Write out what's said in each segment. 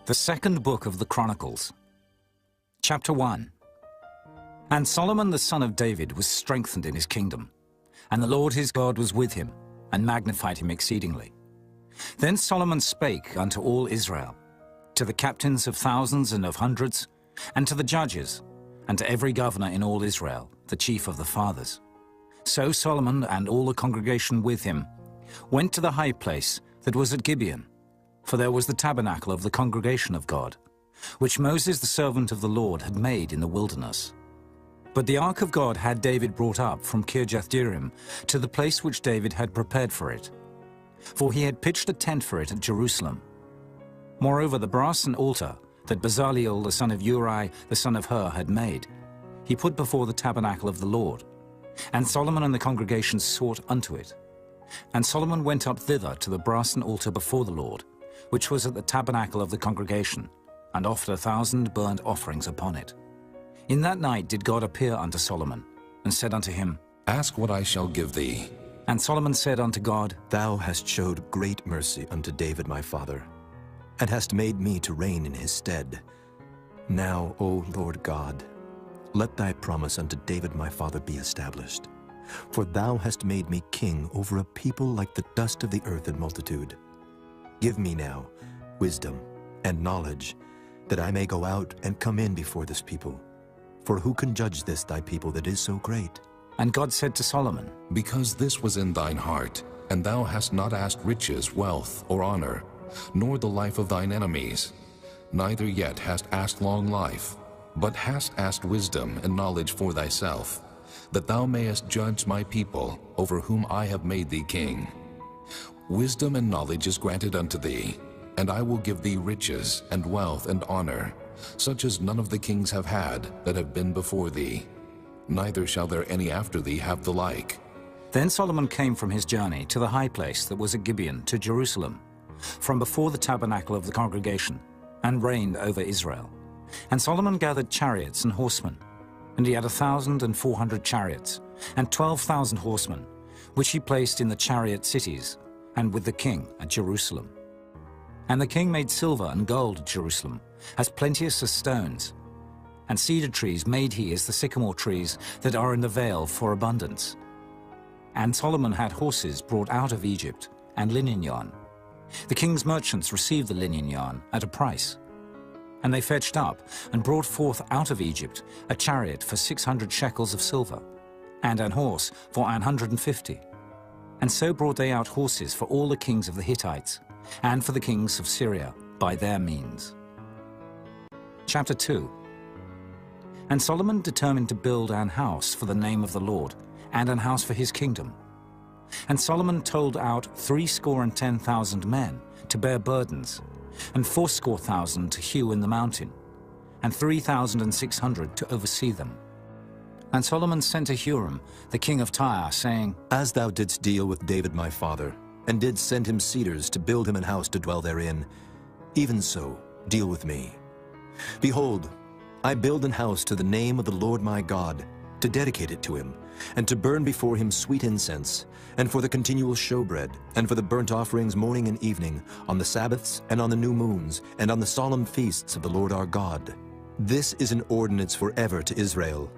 The second book of the Chronicles. Chapter 1. And Solomon the son of David was strengthened in his kingdom, and the Lord his God was with him, and magnified him exceedingly. Then Solomon spake unto all Israel, to the captains of thousands and of hundreds, and to the judges, and to every governor in all Israel, the chief of the fathers. So Solomon and all the congregation with him went to the high place that was at Gibeon, for there was the tabernacle of the congregation of God, which Moses the servant of the Lord had made in the wilderness. But the ark of God had David brought up from Kirjath-jearim to the place which David had prepared for it, for he had pitched a tent for it at Jerusalem. Moreover, the brassen altar that Bezaleel the son of Uri the son of Hur had made, he put before the tabernacle of the Lord, and Solomon and the congregation sought unto it. And Solomon went up thither to the brassen altar before the Lord, which was at the tabernacle of the congregation, and offered 1,000 burnt offerings upon it. In that night did God appear unto Solomon, and said unto him, Ask what I shall give thee. And Solomon said unto God, Thou hast showed great mercy unto David my father, and hast made me to reign in his stead. Now, O Lord God, let thy promise unto David my father be established. For thou hast made me king over a people like the dust of the earth in multitude. Give me now wisdom and knowledge, that I may go out and come in before this people. For who can judge this thy people that is so great? And God said to Solomon, Because this was in thine heart, and thou hast not asked riches, wealth, or honor, nor the life of thine enemies, neither yet hast asked long life, but hast asked wisdom and knowledge for thyself, that thou mayest judge my people, over whom I have made thee king. Wisdom and knowledge is granted unto thee, and I will give thee riches and wealth and honor, such as none of the kings have had that have been before thee, neither shall there any after thee have the like. Then Solomon came from his journey to the high place that was at Gibeon to Jerusalem, from before the tabernacle of the congregation, and reigned over Israel. And Solomon gathered chariots and horsemen, and he had 1,400 chariots, and 12,000 horsemen, which he placed in the chariot cities, and with the king at Jerusalem. And the king made silver and gold at Jerusalem, as plenteous as stones. And cedar trees made he as the sycamore trees that are in the vale for abundance. And Solomon had horses brought out of Egypt, and linen yarn. The king's merchants received the linen yarn at a price. And they fetched up, and brought forth out of Egypt a chariot for 600 shekels of silver, and an horse for 150. And so brought they out horses for all the kings of the Hittites, and for the kings of Syria, by their means. Chapter 2. And Solomon determined to build an house for the name of the Lord, and an house for his kingdom. And Solomon told out 70,000 men to bear burdens, and 80,000 to hew in the mountain, and 3,600 to oversee them. And Solomon sent to Huram, the king of Tyre, saying, As thou didst deal with David my father, and didst send him cedars to build him an house to dwell therein, even so deal with me. Behold, I build an house to the name of the Lord my God, to dedicate it to him, and to burn before him sweet incense, and for the continual showbread, and for the burnt offerings morning and evening, on the Sabbaths, and on the new moons, and on the solemn feasts of the Lord our God. This is an ordinance forever to Israel.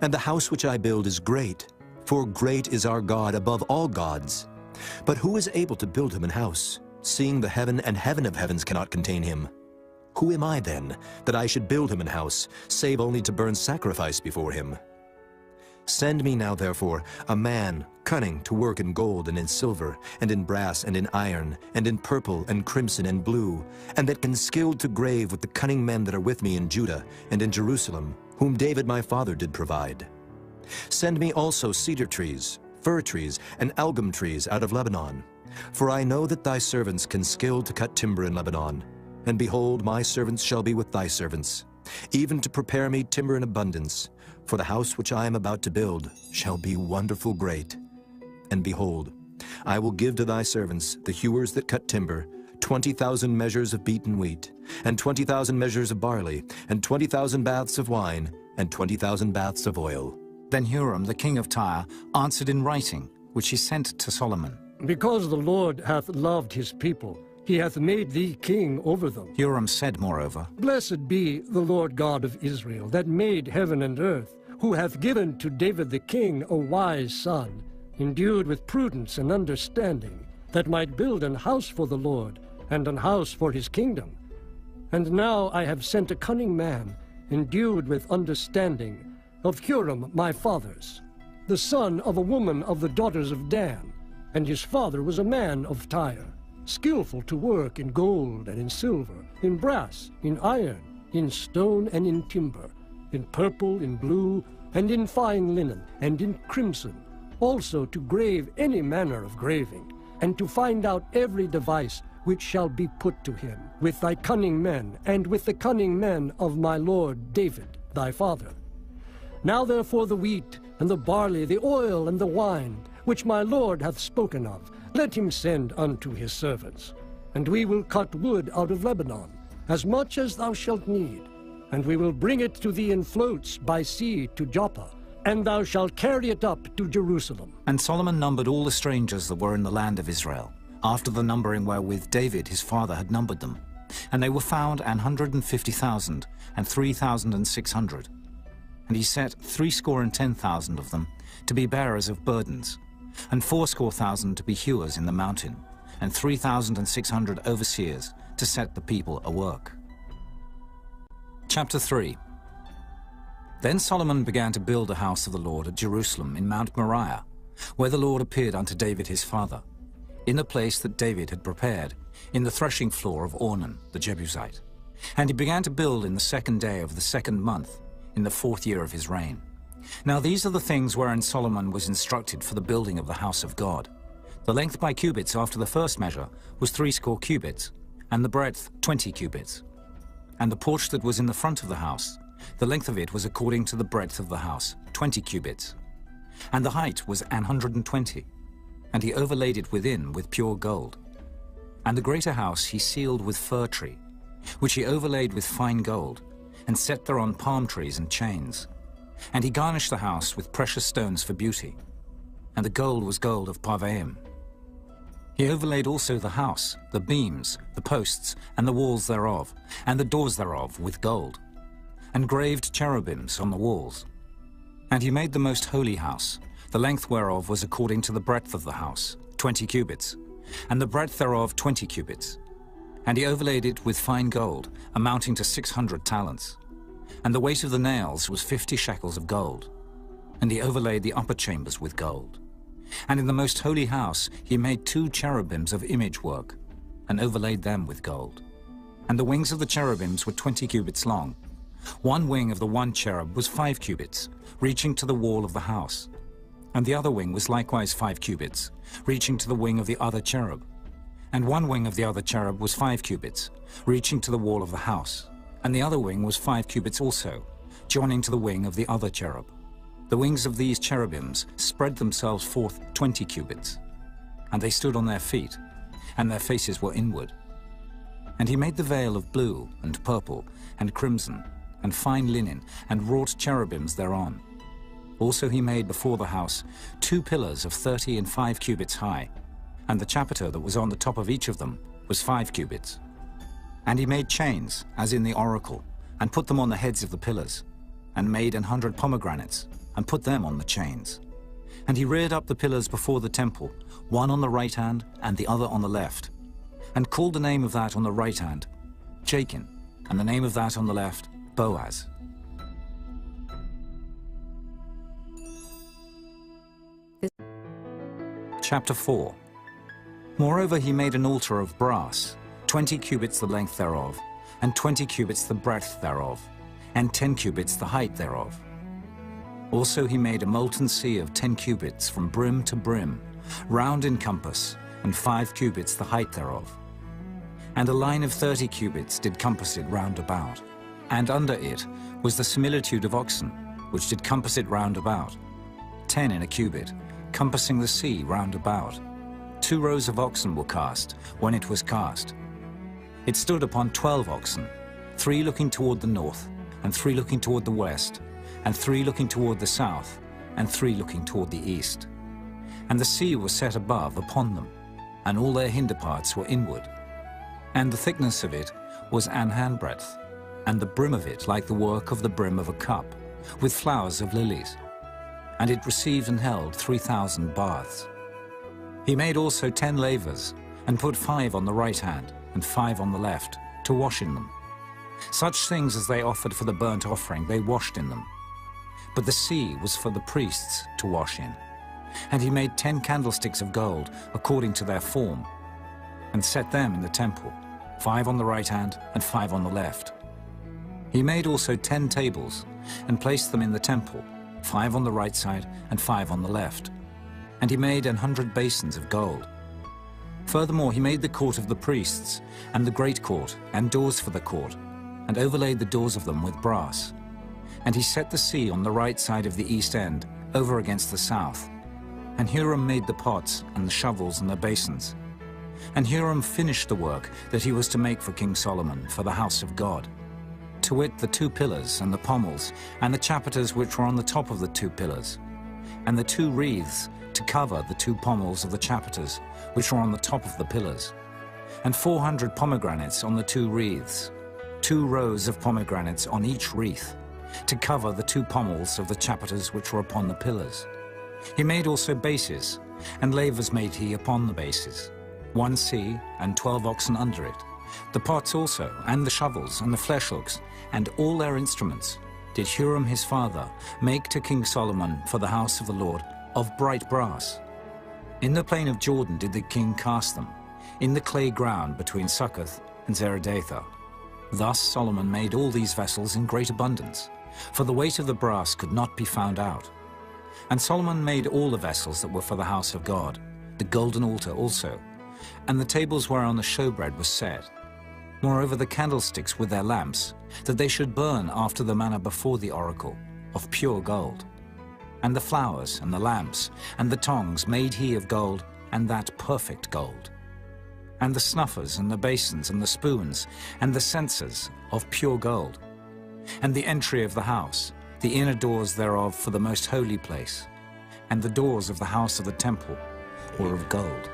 And the house which I build is great, for great is our God above all gods. But who is able to build him an house, seeing the heaven and heaven of heavens cannot contain him? Who am I then, that I should build him an house, save only to burn sacrifice before him? Send me now, therefore, a man cunning to work in gold and in silver, and in brass and in iron, and in purple and crimson and blue, and that can skill to grave with the cunning men that are with me in Judah and in Jerusalem, whom David my father did provide. Send me also cedar trees, fir trees, and algum trees out of Lebanon. For I know that thy servants can skill to cut timber in Lebanon. And behold, my servants shall be with thy servants, even to prepare me timber in abundance. For the house which I am about to build shall be wonderful great. And behold, I will give to thy servants, the hewers that cut timber, 20,000 measures of beaten wheat, and 20,000 measures of barley, and 20,000 baths of wine, and 20,000 baths of oil. Then Huram, the king of Tyre, answered in writing, which he sent to Solomon. Because the Lord hath loved his people, He hath made thee king over them. Huram said, moreover, Blessed be the Lord God of Israel, that made heaven and earth, who hath given to David the king a wise son, endued with prudence and understanding, that might build an house for the Lord, and an house for his kingdom. And now I have sent a cunning man, endued with understanding, of Huram my father's, the son of a woman of the daughters of Dan, and his father was a man of Tyre, skillful to work in gold and in silver, in brass, in iron, in stone and in timber, in purple, in blue, and in fine linen, and in crimson, also to grave any manner of graving, and to find out every device which shall be put to him, with thy cunning men, and with the cunning men of my lord David, thy father. Now therefore the wheat, and the barley, the oil, and the wine, which my lord hath spoken of, let him send unto his servants. And we will cut wood out of Lebanon, as much as thou shalt need, and we will bring it to thee in floats by sea to Joppa, and thou shalt carry it up to Jerusalem. And Solomon numbered all the strangers that were in the land of Israel, after the numbering wherewith David his father had numbered them. And they were found 150,000, and 3,600. And he set 70,000 of them to be bearers of burdens, and 80,000 to be hewers in the mountain, and 3,600 overseers to set the people a work. Chapter 3. Then Solomon began to build a house of the Lord at Jerusalem in Mount Moriah, where the Lord appeared unto David his father, in the place that David had prepared, in the threshing floor of Ornan the Jebusite. And he began to build in the 2nd day of the 2nd month, in the 4th year of his reign. Now these are the things wherein Solomon was instructed for the building of the house of God. The length by cubits after the first measure was 60 cubits, and the breadth 20 cubits. And the porch that was in the front of the house, the length of it was according to the breadth of the house, 20 cubits. And the height was 120, and he overlaid it within with pure gold. And the greater house he sealed with fir tree, which he overlaid with fine gold, and set thereon palm trees and chains. And he garnished the house with precious stones for beauty, and the gold was gold of Parvaim. He overlaid also the house, the beams, the posts, and the walls thereof, and the doors thereof with gold, and graved cherubims on the walls. And he made the most holy house, the length whereof was according to the breadth of the house, 20 cubits, and the breadth thereof 20 cubits. And he overlaid it with fine gold, amounting to 600 talents. And the weight of the nails was 50 shekels of gold. And he overlaid the upper chambers with gold. And in the most holy house he made 2 cherubims of image work, and overlaid them with gold. And the wings of the cherubims were 20 cubits long. One wing of the one cherub was 5 cubits, reaching to the wall of the house. And the other wing was likewise 5 cubits, reaching to the wing of the other cherub. And one wing of the other cherub was 5 cubits, reaching to the wall of the house. And the other wing was 5 cubits also, joining to the wing of the other cherub. The wings of these cherubims spread themselves forth 20 cubits. And they stood on their feet, and their faces were inward. And he made the veil of blue, and purple, and crimson, and fine linen, and wrought cherubims thereon. Also he made before the house 2 pillars of 30 and 5 cubits high, and the chapiter that was on the top of each of them was 5 cubits. And he made chains, as in the oracle, and put them on the heads of the pillars, and made 100 pomegranates, and put them on the chains. And he reared up the pillars before the temple, one on the right hand and the other on the left, and called the name of that on the right hand Jachin, and the name of that on the left Boaz. Chapter 4. Moreover he made an altar of brass, 20 cubits the length thereof, and 20 cubits the breadth thereof, and 10 cubits the height thereof. Also he made a molten sea of 10 cubits from brim to brim, round in compass, and 5 cubits the height thereof. And a line of 30 cubits did compass it round about. And under it was the similitude of oxen, which did compass it round about, 10 in a cubit, compassing the sea round about. 2 rows of oxen were cast, when it was cast. It stood upon 12 oxen, 3 looking toward the north, and 3 looking toward the west, and 3 looking toward the south, and 3 looking toward the east. And the sea was set above upon them, and all their hinder parts were inward. and the thickness of it was an handbreadth, and the brim of it like the work of the brim of a cup, with flowers of lilies. And it received and held 3,000 baths. He made also 10 lavers, and put 5 on the right hand, and 5 on the left, to wash in them. Such things as they offered for the burnt offering they washed in them. But the sea was for the priests to wash in. And he made 10 candlesticks of gold, according to their form, and set them in the temple, 5 on the right hand, and 5 on the left. He made also 10 tables, and placed them in the temple, 5 on the right side, and 5 on the left. And he made 100 basins of gold. Furthermore, he made the court of the priests, and the great court, and doors for the court, and overlaid the doors of them with brass. And he set the sea on the right side of the east end, over against the south. And Huram made the pots, and the shovels, and the basins. And Huram finished the work that he was to make for King Solomon, for the house of God, to wit, the 2 pillars, and the pommels, and the chapiters which were on the top of the 2 pillars, and the 2 wreaths to cover the 2 pommels of the chapiters, which were on the top of the pillars, and 400 pomegranates on the 2 wreaths, 2 rows of pomegranates on each wreath, to cover the 2 pommels of the chapiters which were upon the pillars. He made also bases, and lavers made he upon the bases, 1 sea, and 12 oxen under it. The pots also, and the shovels, and the flesh hooks, and all their instruments, did Huram his father make to King Solomon for the house of the Lord of bright brass. In the plain of Jordan did the king cast them, in the clay ground between Succoth and Zeredathah. Thus Solomon made all these vessels in great abundance, for the weight of the brass could not be found out. And Solomon made all the vessels that were for the house of God, the golden altar also, and the tables whereon the showbread was set. Moreover, the candlesticks with their lamps, that they should burn after the manner before the oracle, of pure gold. And the flowers, and the lamps, and the tongs made he of gold, and that perfect gold. And the snuffers, and the basins, and the spoons, and the censers, of pure gold. And the entry of the house, the inner doors thereof for the most holy place, and the doors of the house of the temple were of gold.